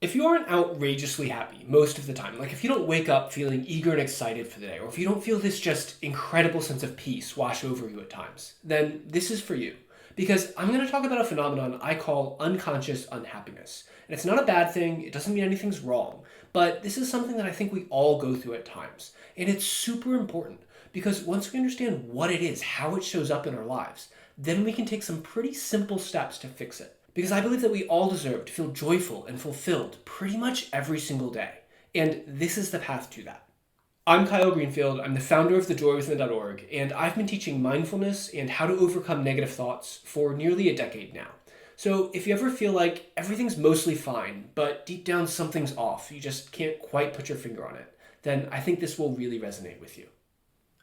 If you aren't outrageously happy most of the time, like if you don't wake up feeling eager and excited for the day, or if you don't feel this just incredible sense of peace wash over you at times, then this is for you. Because I'm going to talk about a phenomenon I call unconscious unhappiness. And it's not a bad thing, it doesn't mean anything's wrong, but this is something that I think we all go through at times. And it's super important because once we understand what it is, how it shows up in our lives, then we can take some pretty simple steps to fix it. Because I believe that we all deserve to feel joyful and fulfilled pretty much every single day. And this is the path to that. I'm Kyle Greenfield. I'm the founder of thejoywithin.org, and I've been teaching mindfulness and how to overcome negative thoughts for nearly a decade now. So if you ever feel like everything's mostly fine, but deep down something's off, you just can't quite put your finger on it, then I think this will really resonate with you.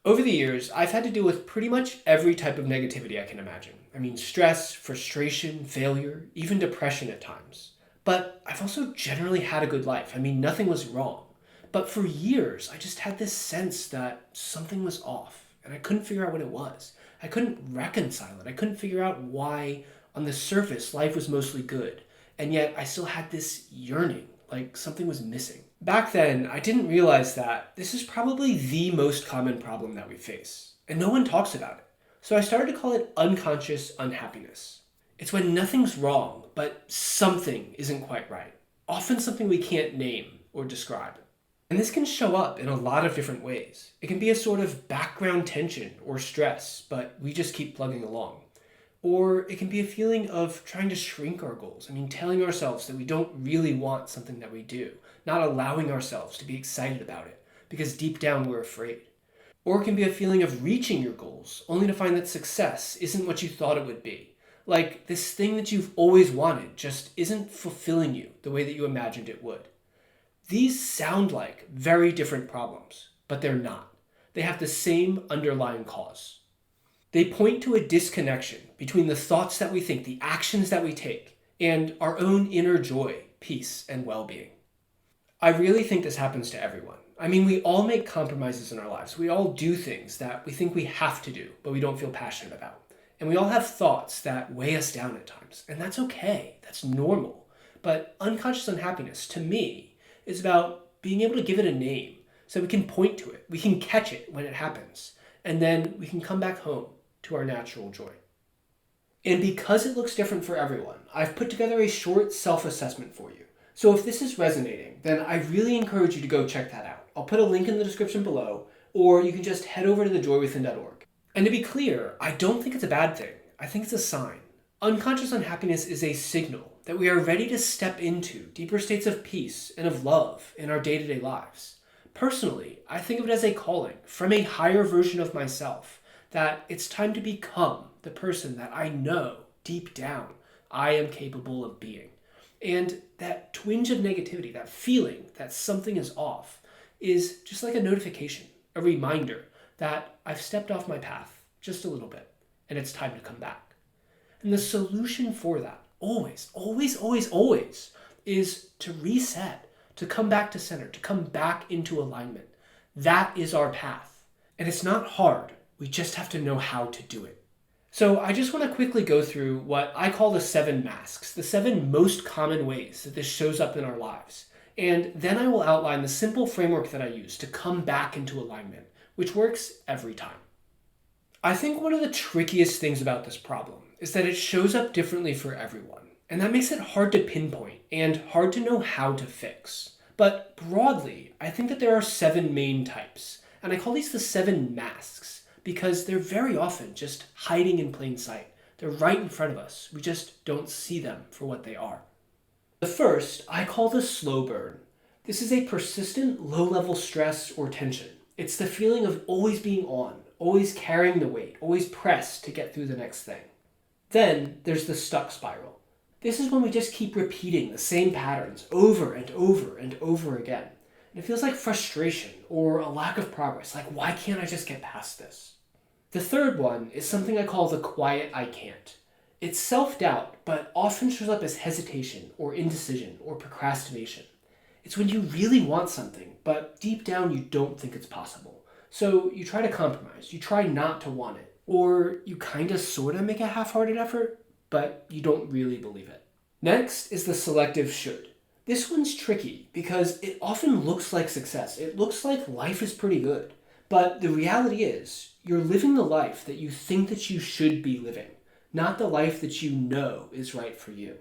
Over the years, I've had to deal with pretty much every type of negativity I can imagine. I mean, stress, frustration, failure, even depression at times. But I've also generally had a good life. I mean, nothing was wrong. But for years, I just had this sense that something was off, and I couldn't figure out what it was. I couldn't reconcile it. I couldn't figure out why, on the surface, life was mostly good, and yet I still had this yearning, like something was missing. Back then, I didn't realize that this is probably the most common problem that we face, and no one talks about it. So I started to call it unconscious unhappiness. It's when nothing's wrong, but something isn't quite right. Often something we can't name or describe. And this can show up in a lot of different ways. It can be a sort of background tension or stress, but we just keep plugging along. Or it can be a feeling of trying to shrink our goals. I mean, telling ourselves that we don't really want something that we do, not allowing ourselves to be excited about it, because deep down we're afraid. Or it can be a feeling of reaching your goals, only to find that success isn't what you thought it would be. Like this thing that you've always wanted just isn't fulfilling you the way that you imagined it would. These sound like very different problems, but they're not. They have the same underlying cause. They point to a disconnection between the thoughts that we think, the actions that we take, and our own inner joy, peace, and well-being. I really think this happens to everyone. I mean, we all make compromises in our lives. We all do things that we think we have to do, but we don't feel passionate about. And we all have thoughts that weigh us down at times. And that's okay. That's normal. But unconscious unhappiness, to me, is about being able to give it a name so we can point to it. We can catch it when it happens. And then we can come back home to our natural joy. And because it looks different for everyone, I've put together a short self-assessment for you. So if this is resonating, then I really encourage you to go check that out. I'll put a link in the description below, or you can just head over to thejoywithin.org. And to be clear, I don't think it's a bad thing. I think it's a sign. Unconscious unhappiness is a signal that we are ready to step into deeper states of peace and of love in our day-to-day lives. Personally, I think of it as a calling from a higher version of myself, that it's time to become the person that I know deep down I am capable of being. And that twinge of negativity, that feeling that something is off, is just like a notification, a reminder that I've stepped off my path just a little bit, and it's time to come back. And the solution for that, always, is to reset, to come back to center, to come back into alignment. That is our path. And it's not hard. We just have to know how to do it. So I just want to quickly go through what I call the 7 masks, the 7 most common ways that this shows up in our lives. And then I will outline the simple framework that I use to come back into alignment, which works every time. I think one of the trickiest things about this problem is that it shows up differently for everyone. And that makes it hard to pinpoint and hard to know how to fix. But broadly, I think that there are 7 main types. And I call these the 7 masks because they're very often just hiding in plain sight. They're right in front of us. We just don't see them for what they are. The first, I call the slow burn. This is a persistent low-level stress or tension. It's the feeling of always being on, always carrying the weight, always pressed to get through the next thing. Then there's the stuck spiral. This is when we just keep repeating the same patterns over and over and over again. And it feels like frustration or a lack of progress. Like, why can't I just get past this? The third one is something I call the quiet I can't. It's self-doubt, but often shows up as hesitation or indecision or procrastination. It's when you really want something, but deep down you don't think it's possible. So you try to compromise, you try not to want it, or you kind of sort of make a half-hearted effort, but you don't really believe it. Next is the selective should. This one's tricky because it often looks like success. It looks like life is pretty good. But the reality is, you're living the life that you think that you should be living, not the life that you know is right for you.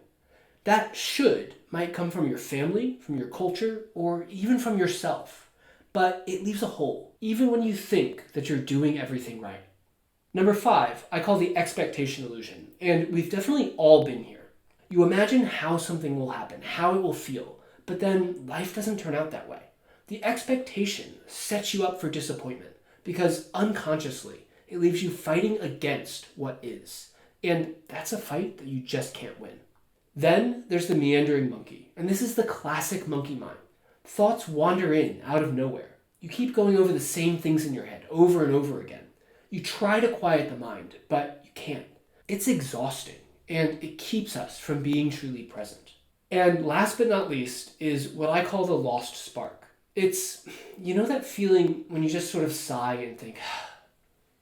That should might come from your family, from your culture, or even from yourself. But it leaves a hole, even when you think that you're doing everything right. Number 5, I call the expectation illusion, and we've definitely all been here. You imagine how something will happen, how it will feel, but then life doesn't turn out that way. The expectation sets you up for disappointment because unconsciously it leaves you fighting against what is. And that's a fight that you just can't win. Then there's the meandering monkey, and this is the classic monkey mind. Thoughts wander in out of nowhere. You keep going over the same things in your head over and over again. You try to quiet the mind, but you can't. It's exhausting, and it keeps us from being truly present. And last but not least is what I call the lost spark. It's, that feeling when you just sort of sigh and think,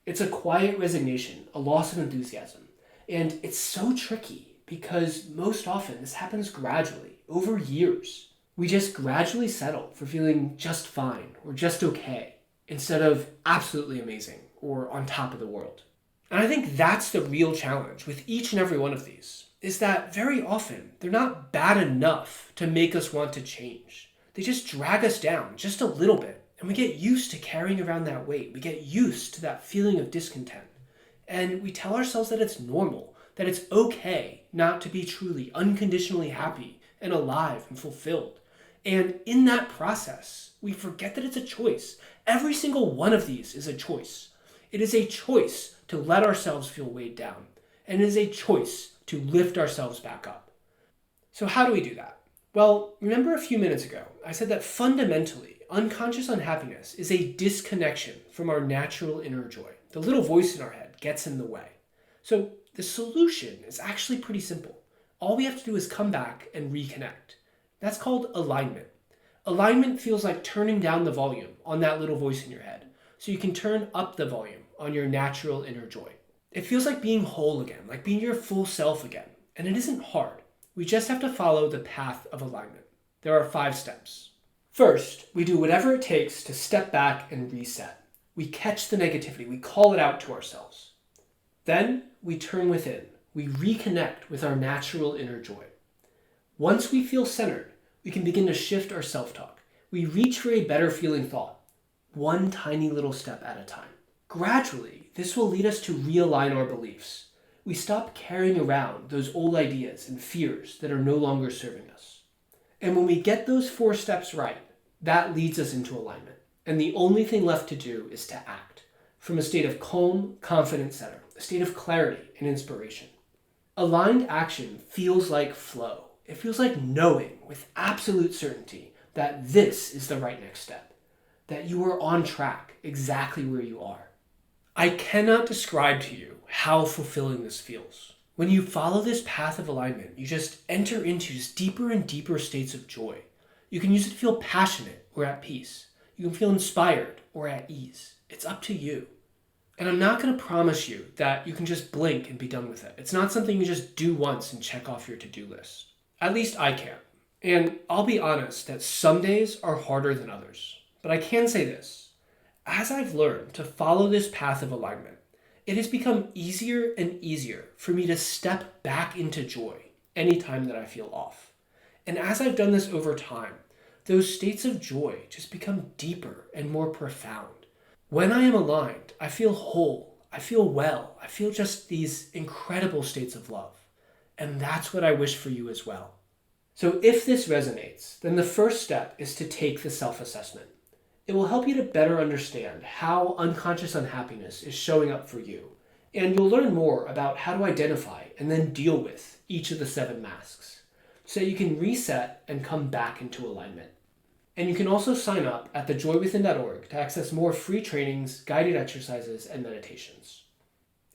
it's a quiet resignation, a loss of enthusiasm. And it's so tricky because most often this happens gradually, over years. We just gradually settle for feeling just fine or just okay instead of absolutely amazing or on top of the world. And I think that's the real challenge with each and every one of these, is that very often they're not bad enough to make us want to change. They just drag us down just a little bit, and we get used to carrying around that weight. We get used to that feeling of discontent. And we tell ourselves that it's normal, that it's okay not to be truly unconditionally happy and alive and fulfilled. And in that process, we forget that it's a choice. Every single one of these is a choice. It is a choice to let ourselves feel weighed down, and it is a choice to lift ourselves back up. So how do we do that? Well, remember a few minutes ago, I said that fundamentally, unconscious unhappiness is a disconnection from our natural inner joy. The little voice in our head gets in the way. So the solution is actually pretty simple. All we have to do is come back and reconnect. That's called alignment. Alignment feels like turning down the volume on that little voice in your head, so you can turn up the volume on your natural inner joy. It feels like being whole again, like being your full self again. And it isn't hard. We just have to follow the path of alignment. There are 5 steps. First, we do whatever it takes to step back and reset. We catch the negativity. We call it out to ourselves. Then we turn within. We reconnect with our natural inner joy. Once we feel centered, we can begin to shift our self-talk. We reach for a better feeling thought, one tiny little step at a time. Gradually, this will lead us to realign our beliefs. We stop carrying around those old ideas and fears that are no longer serving us. And when we get those 4 steps right, that leads us into alignment. And the only thing left to do is to act from a state of calm, confident center, a state of clarity and inspiration. Aligned action feels like flow. It feels like knowing with absolute certainty that this is the right next step, that you are on track exactly where you are. I cannot describe to you how fulfilling this feels. When you follow this path of alignment, you just enter into just deeper and deeper states of joy. You can use it to feel passionate or at peace. You can feel inspired or at ease. It's up to you. And I'm not going to promise you that you can just blink and be done with it. It's not something you just do once and check off your to-do list. At least I can't. And I'll be honest that some days are harder than others. But I can say this. As I've learned to follow this path of alignment, it has become easier and easier for me to step back into joy anytime that I feel off. And as I've done this over time, those states of joy just become deeper and more profound. When I am aligned, I feel whole, I feel well, I feel just these incredible states of love. And that's what I wish for you as well. So if this resonates, then the first step is to take the self-assessment. It will help you to better understand how unconscious unhappiness is showing up for you, and you'll learn more about how to identify and then deal with each of the 7 masks, so you can reset and come back into alignment. And you can also sign up at thejoywithin.org to access more free trainings, guided exercises, and meditations.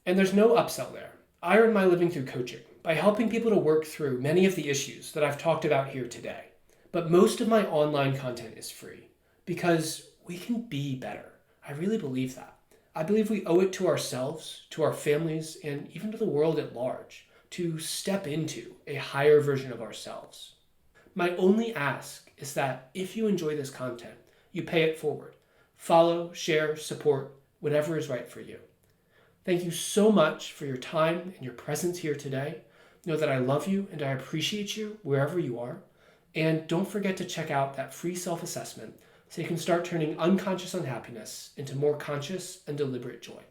And there's no upsell there. I earn my living through coaching by helping people to work through many of the issues that I've talked about here today. But most of my online content is free. Because we can be better. I really believe that. I believe we owe it to ourselves, to our families, and even to the world at large to step into a higher version of ourselves. My only ask is that if you enjoy this content, you pay it forward. Follow, share, support, whatever is right for you. Thank you so much for your time and your presence here today. Know that I love you and I appreciate you wherever you are. And don't forget to check out that free self-assessment so you can start turning unconscious unhappiness into more conscious and deliberate joy.